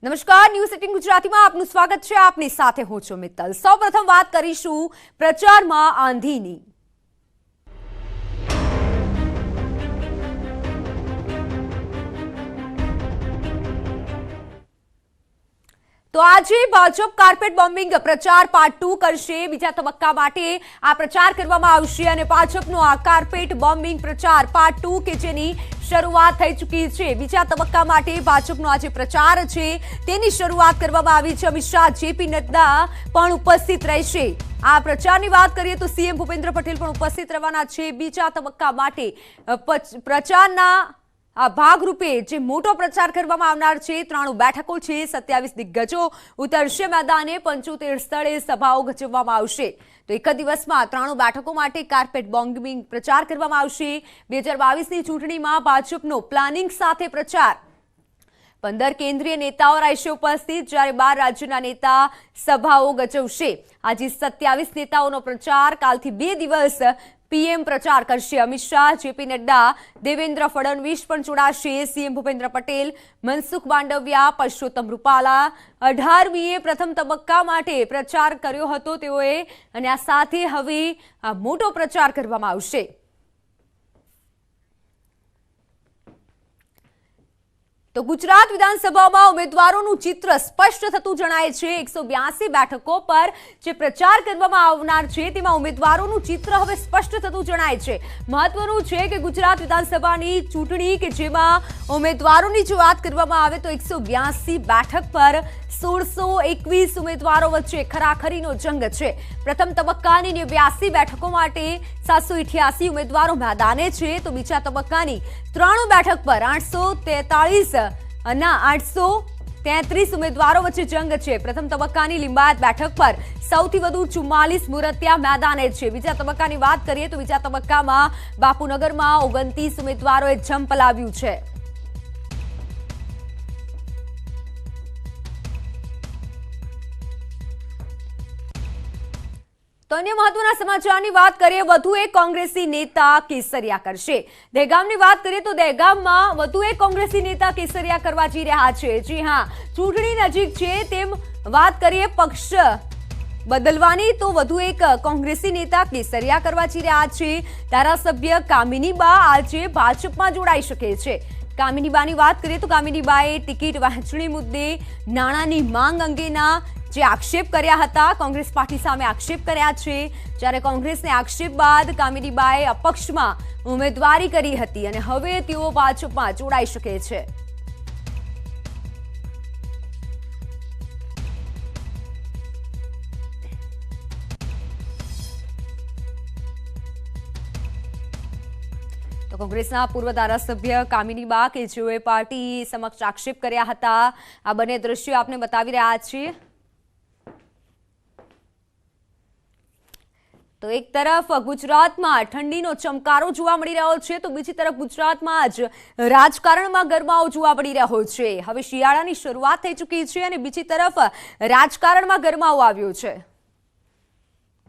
નમસ્કાર, ન્યૂઝ 18 ગુજરાતીમાં આપનું સ્વાગત છે. આપની સાથે હું છું મિત્તલ. સૌપ્રથમ વાત કરીશું પ્રચારમાં આંધીની. તો આજે ભાજપ કાર્પેટ બોમ્બિંગ પ્રચાર પાર્ટ 2 કરશે. બીજા તબક્કા માટે આ પ્રચાર કરવામાં આવશે અને ભાજપનો આ કાર્પેટ બોમ્બિંગ પ્રચાર પાર્ટ 2 કે જેની શરૂઆત થઈ ચૂકી છે. બીજા તબક્કા માટે ભાજપનો આજે પ્રચાર છે તેની શરૂઆત કરવામાં આવી છે. અમિત શાહ, જેપી નડ્ડા પણ ઉપસ્થિત રહેશે. આ પ્રચારની વાત કરીએ તો સીએમ ભૂપેન્દ્ર પટેલ પણ ઉપસ્થિત રહેવાના છે. બીજા તબક્કા માટે પ્રચારના આ ભાગરૂપે જે મોટો પ્રચાર કરવામાં આવનાર છે, 93 બેઠકો છે, 27 દિગ્ગજો ઉતરશે મેદાને, 75 સ્થળે સભાઓ ગજવવામાં આવશે. તો એક જ દિવસમાં 93 બેઠકો માટે કાર્પેટ બોમ્બિંગ પ્રચાર કરવામાં આવશે. 2022ની ચૂંટણીમાં ભાજપનો પ્લાનિંગ સાથે પ્રચાર. 15 કેન્દ્રીય નેતાઓ રહેશે ઉપસ્થિત, જ્યારે 12 રાજ્યના નેતા સભાઓ ગજવશે. આજે 27 નેતાઓનો પ્રચાર. કાલથી 2 દિવસ પીએમ પ્રચાર કરશે. અમિત શાહ, જેપી નડ્ડા, દેવેન્દ્ર ફડણવીસ પણ જોડાશે. સીએમ ભૂપેન્દ્ર પટેલ, મનસુખ માંડવિયા, પરસોત્તમ રૂપાલા 18મીએ પ્રથમ તબક્કા માટે પ્રચાર કર્યો હતો તેઓએ, અને આ સાથે હવે આ મોટો પ્રચાર કરવામાં આવશે. તો ગુજરાત વિધાનસભામાં ઉમેદવારોનું ચિત્ર સ્પષ્ટ થતું જણાય છે. 182 બેઠકો પર જે પ્રચાર કરવામાં આવનાર છે તેમાં ઉમેદવારોનું ચિત્ર હવે સ્પષ્ટ થતું જણાય છે. મહત્વનું છે કે ગુજરાત વિધાનસભાની ચૂંટણી કે જેમાં ઉમેદવારોની જો વાત કરવામાં આવે તો 182 બેઠક પર 1621 ઉમેદવારો વચ્ચે ખરાખરીનો જંગ છે. પ્રથમ તબક્કાની 89 બેઠકો માટે 788 ઉમેદવારો મેદાને છે. તો બીજા તબક્કાની 93 બેઠક પર 833 ઉમેદવારો વચ્ચે જંગ છે. પ્રથમ તબક્કાની લિંબાયત બેઠક પર સૌથી વધુ 44 મુરતિયા મેદાને છે. બીજા તબક્કાની વાત કરીએ તો બીજા તબક્કામાં બાપુનગરમાં 29 ઉમેદવારોએ જંપ લાવ્યું છે. તો અન્ય મહત્વના સમાચારની વાત કરીએ, વધુ એક કોંગ્રેસી નેતા કેસરિયા કરશે. દહેગામની વાત કરીએ તો દહેગામમાં વધુ એક કોંગ્રેસી નેતા કેસરિયા કરવા જઈ રહ્યા છે. જી હા, ચૂંટણી નજીક છે તેમ વાત કરીએ પક્ષ બદલવાની, તો વધુ એક કોંગ્રેસી નેતા કેસરિયા કરવા જઈ રહ્યા છે. ધારાસભ્ય કામિનીબા આજે ભાજપમાં જોડાઈ શકે છે. કામિનીબાની વાત કરીએ તો કામિનીબાએ ટિકિટ વહેંચણી મુદ્દે નાણાંની માંગ અંગેના જે આક્ષેપ કર્યા હતા, કોંગ્રેસ પાર્ટી સામે આક્ષેપ કર્યા છે. જ્યારે કોંગ્રેસને આક્ષેપ બાદ કામિનીબાએ અપક્ષમાં ઉમેદવારી કરી હતી અને હવે તેઓ ભાજપમાં જોડાઈ શકે છે. તો કોંગ્રેસના પૂર્વ ધારાસભ્ય કામિનીબા કે જેઓએ પાર્ટી સમક્ષ આક્ષેપ કર્યા હતા, આ બંને દ્રશ્યો આપને બતાવી રહ્યા છીએ. તો એક તરફ ગુજરાતમાં ઠંડીનો ચમકારો જોવા મળી રહ્યો છે, તો બીજી તરફ ગુજરાતમાં જ રાજકારણમાં ગરમાવો જોવા મળી રહ્યો છે. હવે શિયાળાની શરૂઆત થઈ ચૂકી છે અને બીજી તરફ રાજકારણમાં ગરમાવો આવ્યો છે.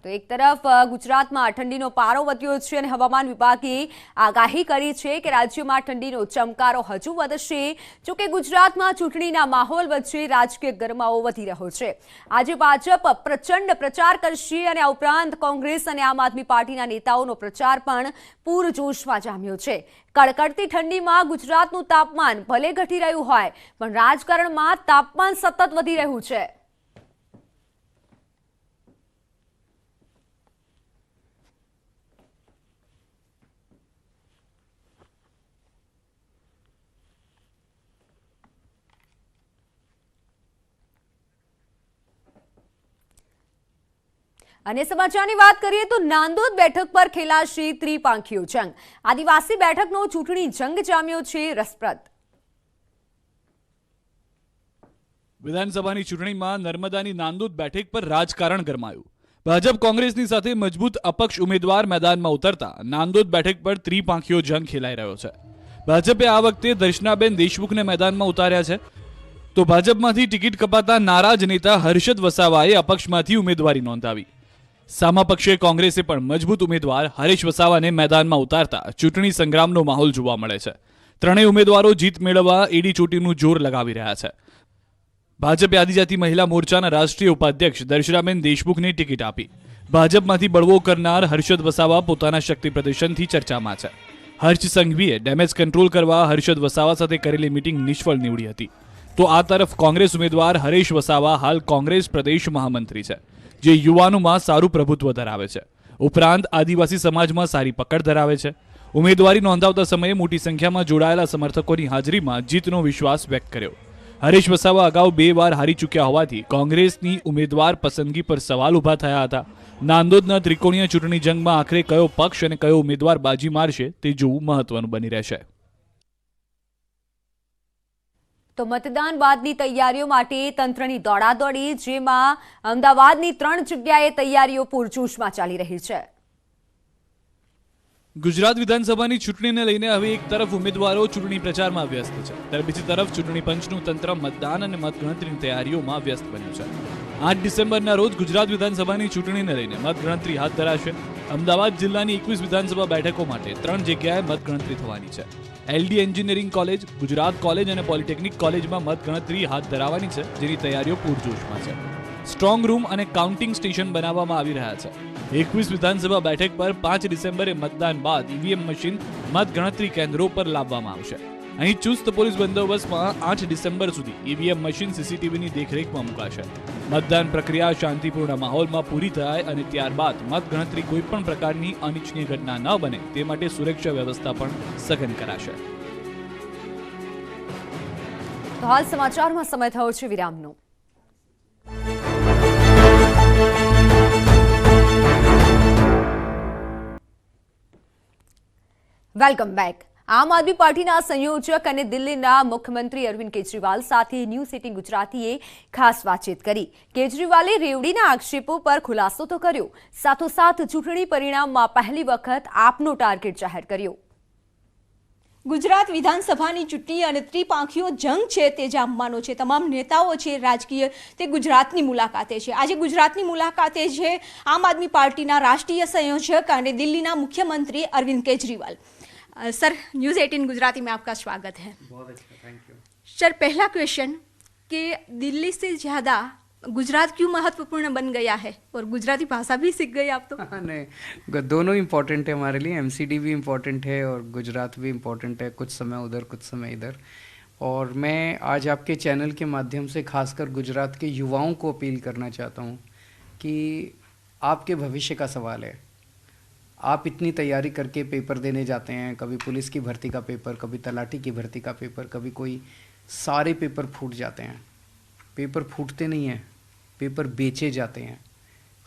તો એક તરફ ગુજરાતમાં ઠંડીનો પારો વધ્યો છે અને હવામાન વિભાગે આગાહી કરી છે કે રાજ્યમાં ઠંડીનો ચમકારો હજુ વધશે. જોકે ગુજરાતમાં ચૂંટણીના માહોલ વચ્ચે રાજકીય ગરમાવો વધી રહ્યો છે. આજે ભાજપ પ્રચંડ પ્રચાર કરશે અને આ ઉપરાંત કોંગ્રેસ અને આમ આદમી પાર્ટીના નેતાઓનો પ્રચાર પણ પૂરજોશમાં જામ્યો છે. કડકડતી ઠંડીમાં ગુજરાતનું તાપમાન ભલે ઘટી રહ્યું હોય પણ રાજકારણમાં તાપમાન સતત વધી રહ્યું છે. અને સમાચારની વાત કરીએ તો નાંદોદ બેઠક પર ખેલાશે ત્રિપાંખીયો જંગ. આદિવાસી બેઠકનો ચૂંટણી જંગ જામ્યો છે રસપ્રદ. વિધાનસભાની ચૂંટણીમાં નર્મદાની નાંદોદ બેઠક પર રાજકારણ ગરમાયું. ભાજપ કોંગ્રેસની સાથે મજબૂત અપક્ષ ઉમેદવાર મેદાનમાં ઉતરતા નાંદોદ બેઠક પર ત્રિપાંખીયો જંગ ખેલાઈ રહ્યો છે. ભાજપે આ વખતે દર્શનાબેન દેશમુખને મેદાનમાં ઉતાર્યા છે. તો ભાજપમાંથી ટિકિટ કપાતા નારાજ નેતા હર્ષદ વસાવાએ અપક્ષમાંથી ઉમેદવારી નોંધાવી. સામા પક્ષે કોંગ્રેસે પણ મજબૂત ઉમેદવાર હરેશ વસાવાને મેદાનમાં ઉતારતા ચૂંટણી સંગ્રામનો માહોલ જોવા મળે છે. ત્રણેય ઉમેદવારો જીત મેળવવા એડી ચોટીનું જોર લગાવી રહ્યા છે. ભાજપે આદિજાતિ મહિલા મોરચાના રાષ્ટ્રીય ઉપાધ્યક્ષ દર્શનાબેન દેશમુખને ટિકિટ આપી. ભાજપમાંથી બળવો કરનાર હર્ષદ વસાવા પોતાના શક્તિ પ્રદર્શનથી ચર્ચામાં છે. હર્ષ સંઘવીએ ડેમેજ કંટ્રોલ કરવા હર્ષદ વસાવા સાથે કરેલી મીટિંગ નિષ્ફળ નીવડી હતી. તો આ તરફ કોંગ્રેસ ઉમેદવાર હરેશ વસાવા હાલ કોંગ્રેસ પ્રદેશ મહામંત્રી છે, જે યુવાનોમાં સારું પ્રભુત્વ ધરાવે છે. ઉપરાંત આદિવાસી સમાજમાં સારી પકડ ધરાવે છે. ઉમેદવારી નોંધાવતા સમયે મોટી સંખ્યામાં જોડાયેલા સમર્થકોની હાજરીમાં જીતનો વિશ્વાસ વ્યક્ત કર્યો. હરેશ વસાવા અગાઉ 2 વાર હારી ચૂક્યા હોવાથી કોંગ્રેસની ઉમેદવાર પસંદગી પર સવાલ ઊભા થયા હતા. નાંદોદના ત્રિકોણીય ચૂંટણી જંગમાં આખરે કયો પક્ષ અને કયો ઉમેદવાર બાજી મારશે તે જોવું મહત્વનું બની રહેશે. તો મતદાન બાદની તૈયારીઓ માટે તંત્રની દોડાદોડી, જેમાં અમદાવાદની 3 જગ્યાએ તૈયારીઓ પૂરજોશમાં ચાલી રહી છે. ગુજરાત વિધાનસભાની ચૂંટણીને લઈને હવે એક તરફ ઉમેદવારો ચૂંટણી પ્રચારમાં વ્યસ્ત છે, ત્યારે બીજી તરફ ચૂંટણી પંચનું તંત્ર મતદાન અને મતગણતરીની તૈયારીઓમાં વ્યસ્ત બન્યું છે. 8 ડિસેમ્બરના રોજ ગુજરાત વિધાનસભાની ચૂંટણીને લઈને મતગણતરી હાથ ધરાશે. અમદાવાદ જિલ્લાની 21 વિધાનસભા બેઠકો માટે 3 જગ્યાએ મતગણતરી થવાની છે. LD engineering college, Gujarat college અને પોલિટેકનિક કોલેજમાં મતગણતરી હાથ ધરાવવાની છે, જેની તૈયારીઓ પૂરજોશમાં છે. સ્ટ્રોંગ રૂમ અને કાઉન્ટિંગ સ્ટેશન બનાવવામાં આવી રહ્યા છે. 21 વિધાનસભા બેઠક પર 5 ડિસેમ્બરે મતદાન બાદ ઈવીએમ મશીન મતગણતરી કેન્દ્રો પર લાવવામાં આવશે. અહીં ચુસ્ત પોલીસ બંદોબસ્તમાં 8 ડિસેમ્બર સુધી ઈવીએમ મશીન સીસીટીવીની દેખરેખમાં મુકાશે. મતદાન પ્રક્રિયા શાંતિપૂર્ણ માહોલમાં પૂરી થાય અને ત્યારબાદ મતગણતરી કોઈપણ પ્રકારની અનિચ્છનીય ઘટના ન બને તે માટે સુરક્ષા વ્યવસ્થા પણ સઘન કરાશે. તો હાલ સમાચારમાં સમય થયો છે વિરામનો. Welcome back. આમ આદમી પાર્ટીના સંયોજક અને દિલ્હીના મુખ્યમંત્રી અરવિંદ કેજરીવાલ સાથે ન્યૂઝ 18 ગુજરાતીએ ખાસ વાતચીત કરી. કેજરીવાલે રેવડીના આક્ષેપો પર ખુલાસો તો કર્યો, સાથોસાથ ચૂંટણી પરિણામમાં પહેલી વખત આપનો ટાર્ગેટ જાહેર કર્યો. ગુજરાત વિધાનસભાની ચૂંટણી અને ત્રિપાંખીયો જંગ છે તે જામવાનો છે. તમામ નેતાઓ છે રાજકીય તે ગુજરાતની મુલાકાતે છે. આજે ગુજરાતની મુલાકાતે છે આમ આદમી પાર્ટીના રાષ્ટ્રીય संयोजक અને દિલ્હીના મુખ્યમंत्री अरविंद केजरीवाल. सर, न्यूज़ 18 गुजराती में आपका स्वागत है. बहुत अच्छा, थैंक यू. सर, पहला क्वेश्चन कि दिल्ली से ज़्यादा गुजरात क्यों महत्वपूर्ण बन गया है, और गुजराती भाषा भी सीख गए आप तो? नहीं, दोनों इम्पोर्टेंट है हमारे लिए. एमसीडी भी इम्पोर्टेंट है और गुजरात भी इम्पोर्टेंट है. कुछ समय उधर, कुछ समय इधर. और मैं आज आपके चैनल के माध्यम से खासकर गुजरात के युवाओं को अपील करना चाहता हूँ कि आपके भविष्य का सवाल है. आप इतनी तैयारी करके पेपर देने जाते हैं, कभी पुलिस की भर्ती का पेपर, कभी तलाटी की भर्ती का पेपर, कभी कोई, सारे पेपर फूट जाते हैं. पेपर फूटते नहीं हैं, पेपर बेचे जाते हैं.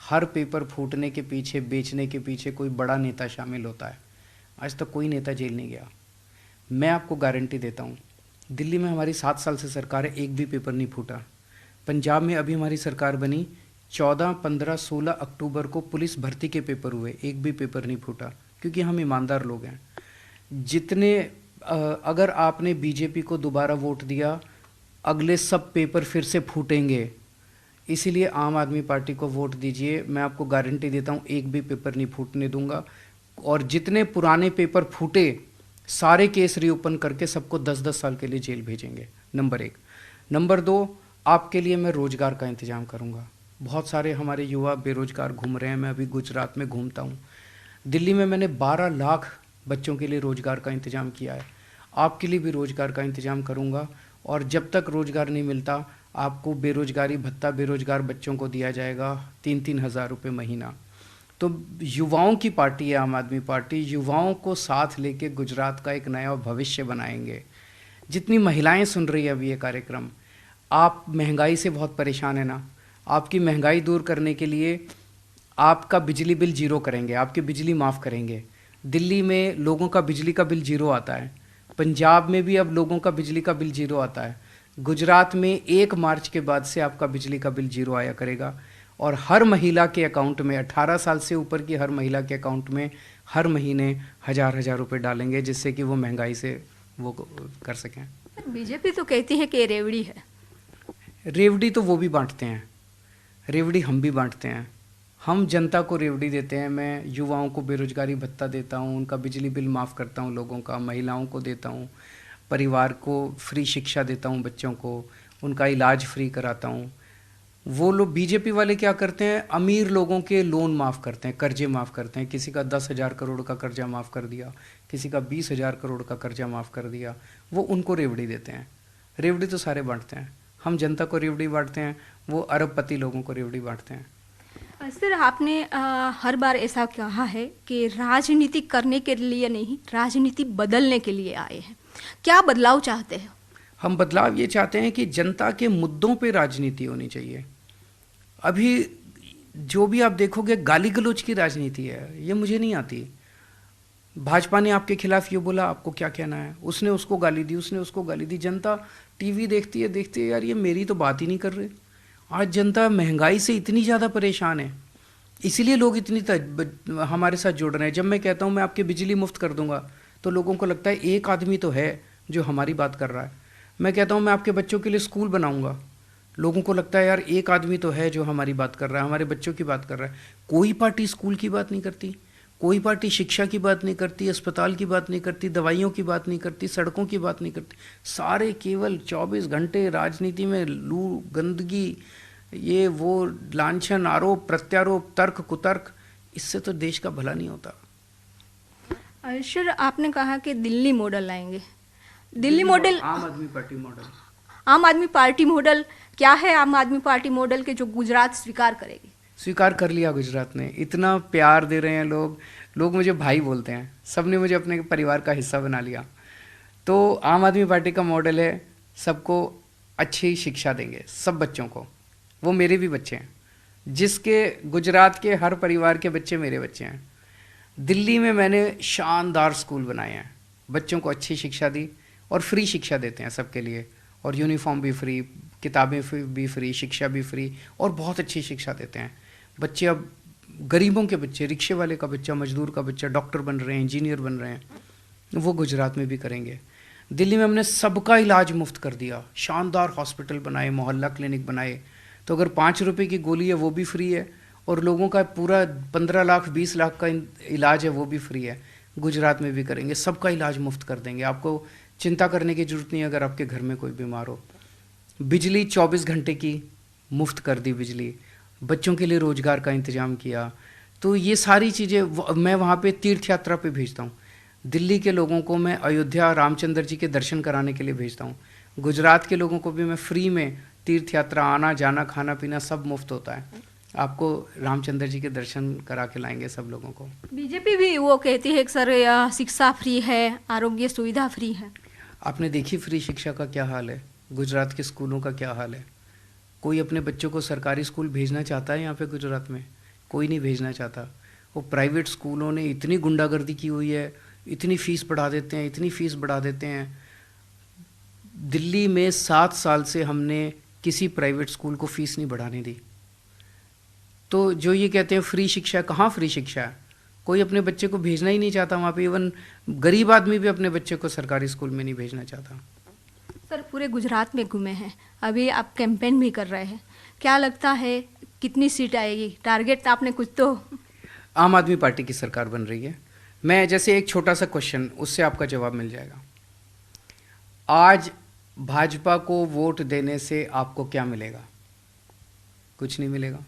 हर पेपर फूटने के पीछे, बेचने के पीछे कोई बड़ा नेता शामिल होता है. आज तक कोई नेता जेल नहीं गया. मैं आपको गारंटी देता हूँ, दिल्ली में हमारी 7 साल से सरकार है, एक भी पेपर नहीं फूटा. पंजाब में अभी हमारी सरकार बनी, 14, 15, 16 अक्टूबर को पुलिस भर्ती के पेपर हुए, एक भी पेपर नहीं फूटा, क्योंकि हम ईमानदार लोग हैं. जितने अगर आपने बीजेपी को दोबारा वोट दिया, अगले सब पेपर फिर से फूटेंगे. इसीलिए आम आदमी पार्टी को वोट दीजिए. मैं आपको गारंटी देता हूँ, एक भी पेपर नहीं फूटने दूंगा. और जितने पुराने पेपर फूटे, सारे केस रीओपन करके सबको 10-10 साल के लिए जेल भेजेंगे. नंबर 1. नंबर 2, आपके लिए मैं रोज़गार का इंतज़ाम करूँगा. बहुत सारे हमारे युवा बेरोजगार घूम रहे हैं. मैं अभी गुजरात में घूमता हूँ. दिल्ली में मैंने 12 लाख बच्चों के लिए रोज़गार का इंतज़ाम किया है. आपके लिए भी रोज़गार का इंतज़ाम करूँगा. और जब तक रोज़गार नहीं मिलता, आपको बेरोजगारी भत्ता बेरोजगार बच्चों को दिया जाएगा, 3-3 हज़ार रुपये महीना. तो युवाओं की पार्टी है आम आदमी पार्टी. युवाओं को साथ लेके गुजरात का एक नया भविष्य बनाएंगे. जितनी महिलाएं सुन रही है अभी ये कार्यक्रम, आप महंगाई से बहुत परेशान है ना, आपकी महंगाई दूर करने के लिए आपका बिजली बिल जीरो करेंगे, आपकी बिजली माफ़ करेंगे. दिल्ली में लोगों का बिजली का बिल जीरो आता है. पंजाब में भी अब लोगों का बिजली का बिल जीरो आता है. गुजरात में 1 मार्च के बाद से आपका बिजली का बिल जीरो आया करेगा. और हर महिला के अकाउंट में, 18 साल से ऊपर की हर महिला के अकाउंट में हर महीने 1000-1000 रुपये डालेंगे, जिससे कि वो महंगाई से वो कर सकें. बीजेपी तो कहती है कि ये रेवड़ी है. रेवड़ी तो वो भी बांटते हैं, रेवड़ी हम भी बांटते हैं. हम जनता को रेवड़ी देते हैं. मैं युवाओं को बेरोजगारी भत्ता देता हूँ, उनका बिजली बिल माफ़ करता हूँ लोगों का, महिलाओं को देता हूँ, परिवार को फ्री शिक्षा देता हूँ बच्चों को, उनका इलाज फ्री कराता हूँ। वो लोग बीजेपी वाले क्या करते हैं, अमीर लोगों के लोन माफ़ करते हैं, कर्जे माफ़ करते हैं। किसी का 10,000 करोड़ का कर्जा माफ़ कर दिया, किसी का 20,000 करोड़ का कर्जा माफ़ कर दिया। वो उनको रेवड़ी देते हैं। रेवड़ी तो सारे बांटते हैं, हम जनता को रेवड़ी बांटते हैं, वो अरबपति लोगों को रेवड़ी बांटते हैं। सर, आपने हर बार ऐसा कहा है कि राजनीति करने के लिए नहीं, राजनीति बदलने के लिए आए हैं। क्या बदलाव चाहते हैं? हम बदलाव ये चाहते हैं कि जनता के मुद्दों पे राजनीति होनी चाहिए। अभी जो भी आप देखोगे गाली गलौज की राजनीति है, ये मुझे नहीं आती। भाजपा ने आपके खिलाफ ये बोला, आपको क्या कहना है, उसने उसको गाली दी, उसने उसको गाली दी। जनता टीवी देखती है, यार ये मेरी तो बात ही नहीं कर रहे। आज जनता महंगाई से इतनी ज़्यादा परेशान है, इसीलिए लोग हमारे साथ जुड़ रहे हैं। जब मैं कहता हूँ मैं आपकी बिजली मुफ्त कर दूंगा, तो लोगों को लगता है एक आदमी तो है जो हमारी बात कर रहा है। मैं कहता हूँ मैं आपके बच्चों के लिए स्कूल बनाऊंगा, लोगों को लगता है यार एक आदमी तो है जो हमारी बात कर रहा है, हमारे बच्चों की बात कर रहा है। कोई पार्टी स्कूल की बात नहीं करती, कोई पार्टी शिक्षा की बात नहीं करती, अस्पताल की बात नहीं करती, दवाइयों की बात नहीं करती, सड़कों की बात नहीं करती। सारे केवल 24 घंटे राजनीति में लू, गंदगी, ये वो, लांछन, आरोप प्रत्यारोप, तर्क कुतर्क, इससे तो देश का भला नहीं होता। सर, आपने कहा कि दिल्ली मॉडल लाएंगे। दिल्ली मॉडल, आम आदमी पार्टी मॉडल। आम आदमी पार्टी मॉडल क्या है? आम आदमी पार्टी मॉडल के जो गुजरात स्वीकार करेगी। स्वीकार कर लिया गुजरात ने। इतना प्यार दे रहे हैं लोग मुझे भाई बोलते हैं, सब ने मुझे अपने परिवार का हिस्सा बना लिया। तो आम आदमी पार्टी का मॉडल है, सबको अच्छी शिक्षा देंगे, सब बच्चों को। वो मेरे भी बच्चे हैं, जिसके गुजरात के हर परिवार के बच्चे मेरे बच्चे हैं। दिल्ली में मैंने शानदार स्कूल बनाए हैं, बच्चों को अच्छी शिक्षा दी और फ्री शिक्षा देते हैं सबके लिए, और यूनिफॉर्म भी फ्री, किताबें भी फ्री, शिक्षा भी फ्री, और बहुत अच्छी शिक्षा देते हैं। बच्चे अब गरीबों के बच्चे, रिक्शे वाले का बच्चा, मजदूर का बच्चा डॉक्टर बन रहे हैं, इंजीनियर बन रहे हैं, वो गुजरात में भी करेंगे। दिल्ली में हमने सबका इलाज मुफ्त कर दिया, शानदार हॉस्पिटल बनाए, मोहल्ला क्लिनिक बनाए। तो अगर 5 रुपये की गोली है वो भी फ्री है, और लोगों का पूरा 15 लाख 20 लाख का इलाज है वो भी फ्री है। गुजरात में भी करेंगे, सबका इलाज मुफ्त कर देंगे। आपको चिंता करने की जरूरत नहीं है अगर आपके घर में कोई बीमार हो। बिजली 24 घंटे की मुफ्त कर दी बिजली, बच्चों के लिए रोजगार का इंतजाम किया। तो ये सारी चीज़ें मैं वहाँ पे तीर्थ यात्रा पे भेजता हूँ। दिल्ली के लोगों को मैं अयोध्या रामचंद्र जी के दर्शन कराने के लिए भेजता हूँ। गुजरात के लोगों को भी मैं फ्री में तीर्थ यात्रा, आना जाना, खाना पीना सब मुफ्त होता है। आपको रामचंद्र जी के दर्शन करा के लाएंगे सब लोगों को। बीजेपी भी वो कहती है कि सर शिक्षा फ्री है, आरोग्य सुविधा फ्री है। आपने देखी फ्री शिक्षा का क्या हाल है, गुजरात के स्कूलों का क्या हाल है। कोई अपने बच्चों को सरकारी स्कूल भेजना चाहता है यहाँ पे गुजरात में? कोई नहीं भेजना चाहता। वो प्राइवेट स्कूलों ने इतनी गुंडागर्दी की हुई है, इतनी फीस बढ़ा देते हैं, इतनी फीस बढ़ा देते हैं। दिल्ली में 7 साल से हमने किसी प्राइवेट स्कूल को फीस नहीं बढ़ाने दी। तो जो ये कहते हैं फ्री शिक्षा, कहाँ फ्री शिक्षा है? कोई अपने बच्चे को भेजना ही नहीं चाहता वहाँ पे। इवन गरीब आदमी भी अपने बच्चे को सरकारी स्कूल में नहीं भेजना चाहता। सर, पूरे गुजरात में घूमे हैं, अभी आप कैंपेन भी कर रहे हैं, क्या लगता है कितनी सीट आएगी? टारगेट आपने कुछ तो? आम आदमी पार्टी की सरकार बन रही है। मैं जैसे एक छोटा सा क्वेश्चन, उससे आपका जवाब मिल जाएगा। आज भाजपा को वोट देने से आपको क्या मिलेगा? कुछ नहीं मिलेगा।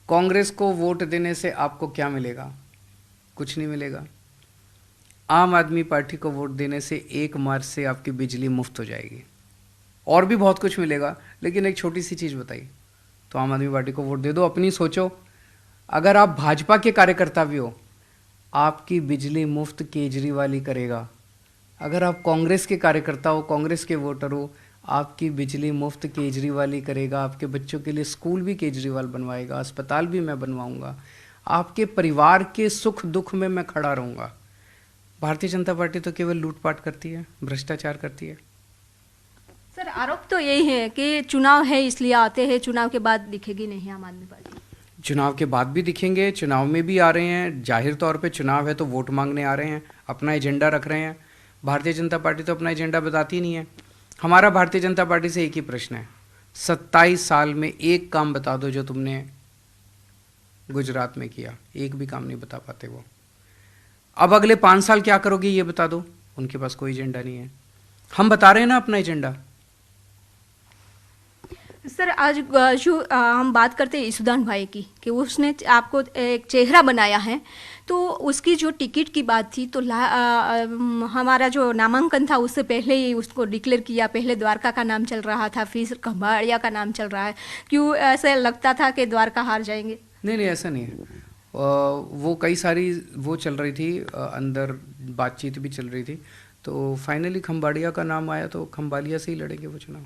कांग्रेस को वोट देने से आपको क्या मिलेगा? कुछ नहीं मिलेगा। आम आदमी पार्टी को वोट देने से 1 मार्च से आपकी बिजली मुफ्त हो जाएगी, और भी बहुत कुछ मिलेगा। लेकिन एक छोटी सी चीज़ बताइए, तो आम आदमी पार्टी को वोट दे दो। अपनी सोचो, अगर आप भाजपा के कार्यकर्ता भी हो, आपकी बिजली मुफ्त केजरीवाल ही करेगा। अगर आप कांग्रेस के कार्यकर्ता हो, कांग्रेस के वोटर हो, आपकी बिजली मुफ्त केजरीवाल ही करेगा। आपके बच्चों के लिए स्कूल भी केजरीवाल बनवाएगा, अस्पताल भी मैं बनवाऊंगा। आपके परिवार के सुख दुख में मैं खड़ा रहूँगा। भारतीय जनता पार्टी तो केवल लूटपाट करती है, भ्रष्टाचार करती है। सर, आरोप तो यही है कि चुनाव है इसलिए आते हैं, चुनाव के बाद दिखेगी नहीं आम आदमी पार्टी। चुनाव के बाद भी दिखेंगे, चुनाव में भी आ रहे हैं। जाहिर तौर पे चुनाव है तो वोट मांगने आ रहे हैं, अपना एजेंडा रख रहे हैं। भारतीय जनता पार्टी तो अपना एजेंडा बताती नहीं है। हमारा भारतीय जनता पार्टी से एक ही प्रश्न है, 27 साल में एक काम बता दो जो तुमने गुजरात में किया। एक भी काम नहीं बता पाते वो। अब अगले 5 साल क्या करोगे ये बता दो, उनके पास कोई एजेंडा नहीं है। हम बता रहे हैं ना अपना एजेंडा। सर आज जो हम बात करते हैं ईसुदान भाई की कि उसने आपको एक चेहरा बनाया है, तो उसकी जो टिकट की बात थी तो हमारा जो नामांकन था उससे पहले ही उसको डिक्लेयर किया। पहले द्वारका का नाम चल रहा था, फिर खंभाड़िया का नाम चल रहा है। क्यों ऐसा लगता था कि द्वारका हार जाएंगे? नहीं, ऐसा नहीं है। वो कई सारी वो चल रही थी, अंदर बातचीत भी चल रही थी, तो फाइनली खंभाड़िया का नाम आया, तो खंभालिया से ही लड़ेंगे वो चुनाव।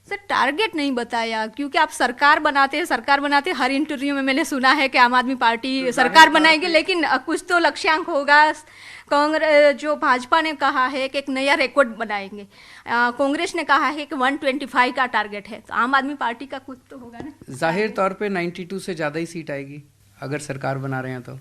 सर टारगेट नहीं बताया, क्योंकि आप सरकार बनाते हर इंटरव्यू में मैंने सुना है कि आम आदमी पार्टी सरकार बनाएगी, लेकिन कुछ तो लक्ष्यांक होगा। कांग्रेस जो भाजपा ने कहा है कि एक नया रिकॉर्ड बनाएंगे, कांग्रेस ने कहा है कि 125 का टारगेट है, तो आम आदमी पार्टी का कुछ तो होगा ना। जाहिर तौर पे 92 से ज़्यादा ही सीट आएगी। अगर सरकार बना रहे हैं तो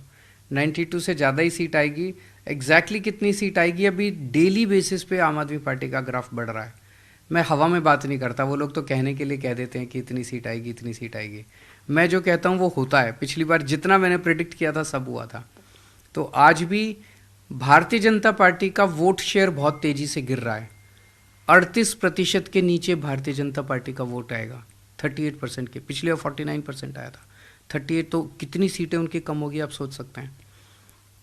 92 से ज़्यादा ही सीट आएगी। एग्जैक्टली कितनी सीट आएगी अभी डेली बेसिस पे आम आदमी पार्टी का ग्राफ बढ़ रहा है। मैं हवा में बात नहीं करता, वो लोग तो कहने के लिए कह देते हैं कि इतनी सीट आएगी, इतनी सीट आएगी। मैं जो कहता हूँ वो होता है। पिछली बार जितना मैंने प्रेडिक्ट किया था सब हुआ था। तो आज भी भारतीय जनता पार्टी का वोट शेयर बहुत तेज़ी से गिर रहा है। 38% के नीचे भारतीय जनता पार्टी का वोट आएगा 38% के। पिछले 49% आया था, 38। तो कितनी सीटें उनकी कम होगी आप सोच सकते हैं।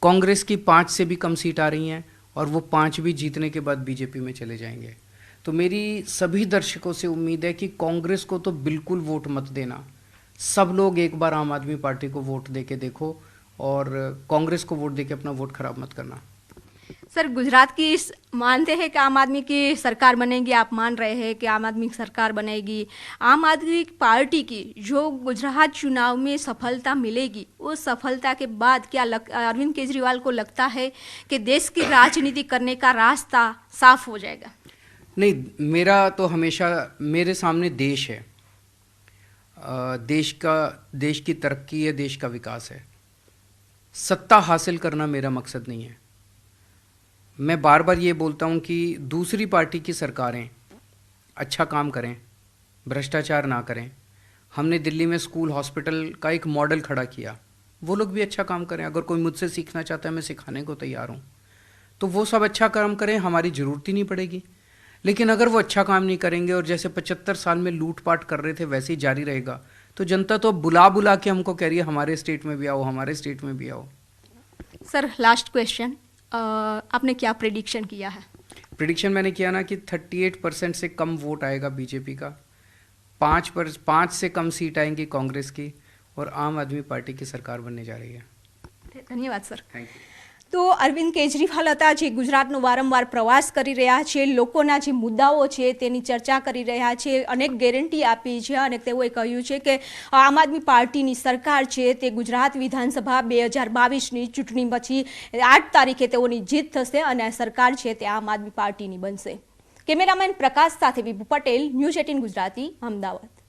कांग्रेस की 5 से भी कम सीट आ रही हैं, और वो 5 भी जीतने के बाद बीजेपी में चले जाएंगे। तो मेरी सभी दर्शकों से उम्मीद है कि कांग्रेस को तो बिल्कुल वोट मत देना। सब लोग एक बार आम आदमी पार्टी को वोट दे के देखो, और कांग्रेस को वोट दे के अपना वोट खराब मत करना। सर गुजरात की मानते हैं कि आम आदमी की सरकार बनेगी, आप मान रहे हैं कि आम आदमी की सरकार बनेगी। आम आदमी पार्टी की जो गुजरात चुनाव में सफलता मिलेगी, उस सफलता के बाद क्या अरविंद केजरीवाल को लगता है कि देश की राजनीति करने का रास्ता साफ हो जाएगा? नहीं, मेरा तो हमेशा मेरे सामने देश है, देश की तरक्की है, देश का विकास है। सत्ता हासिल करना मेरा मकसद नहीं है। मैं बार बार ये बोलता हूँ कि दूसरी पार्टी की सरकारें अच्छा काम करें, भ्रष्टाचार ना करें। हमने दिल्ली में स्कूल हॉस्पिटल का एक मॉडल खड़ा किया, वो लोग भी अच्छा काम करें। अगर कोई मुझसे सीखना चाहता है मैं सिखाने को तैयार हूँ। तो वो सब अच्छा काम करें, हमारी ज़रूरत ही नहीं पड़ेगी। लेकिन अगर वो अच्छा काम नहीं करेंगे और जैसे 75 साल में लूटपाट कर रहे थे वैसे ही जारी रहेगा, तो जनता तो बुला के हमको कह रही है हमारे स्टेट में भी आओ, हमारे स्टेट में भी आओ। सर लास्ट क्वेश्चन, आपने क्या प्रेडिक्शन किया है? प्रेडिक्शन मैंने किया ना कि 38% से कम वोट आएगा बीजेपी का, 5 से कम सीट आएंगी कांग्रेस की, और आम आदमी पार्टी की सरकार बनने जा रही है। धन्यवाद सर। Thank you. તો અરવિંદ કેજરીવાલ હતા, જે ગુજરાતનો વારંવાર પ્રવાસ કરી રહ્યા છે, લોકોના જે મુદ્દાઓ છે તેની ચર્ચા કરી રહ્યા છે, અનેક ગેરંટી આપી છે, અને તેઓએ કહ્યું છે કે આમ આદમી પાર્ટીની સરકાર છે તે ગુજરાત વિધાનસભા 2022ની ચૂંટણી પછી 8 તારીખે તેઓની જીત થશે અને આ સરકાર છે તે આમ આદમી પાર્ટીની બનશે। કેમેરામેન પ્રકાશ સાથે વિભુ પટેલ, ન્યૂઝ 18 ગુજરાતી, અમદાવાદ।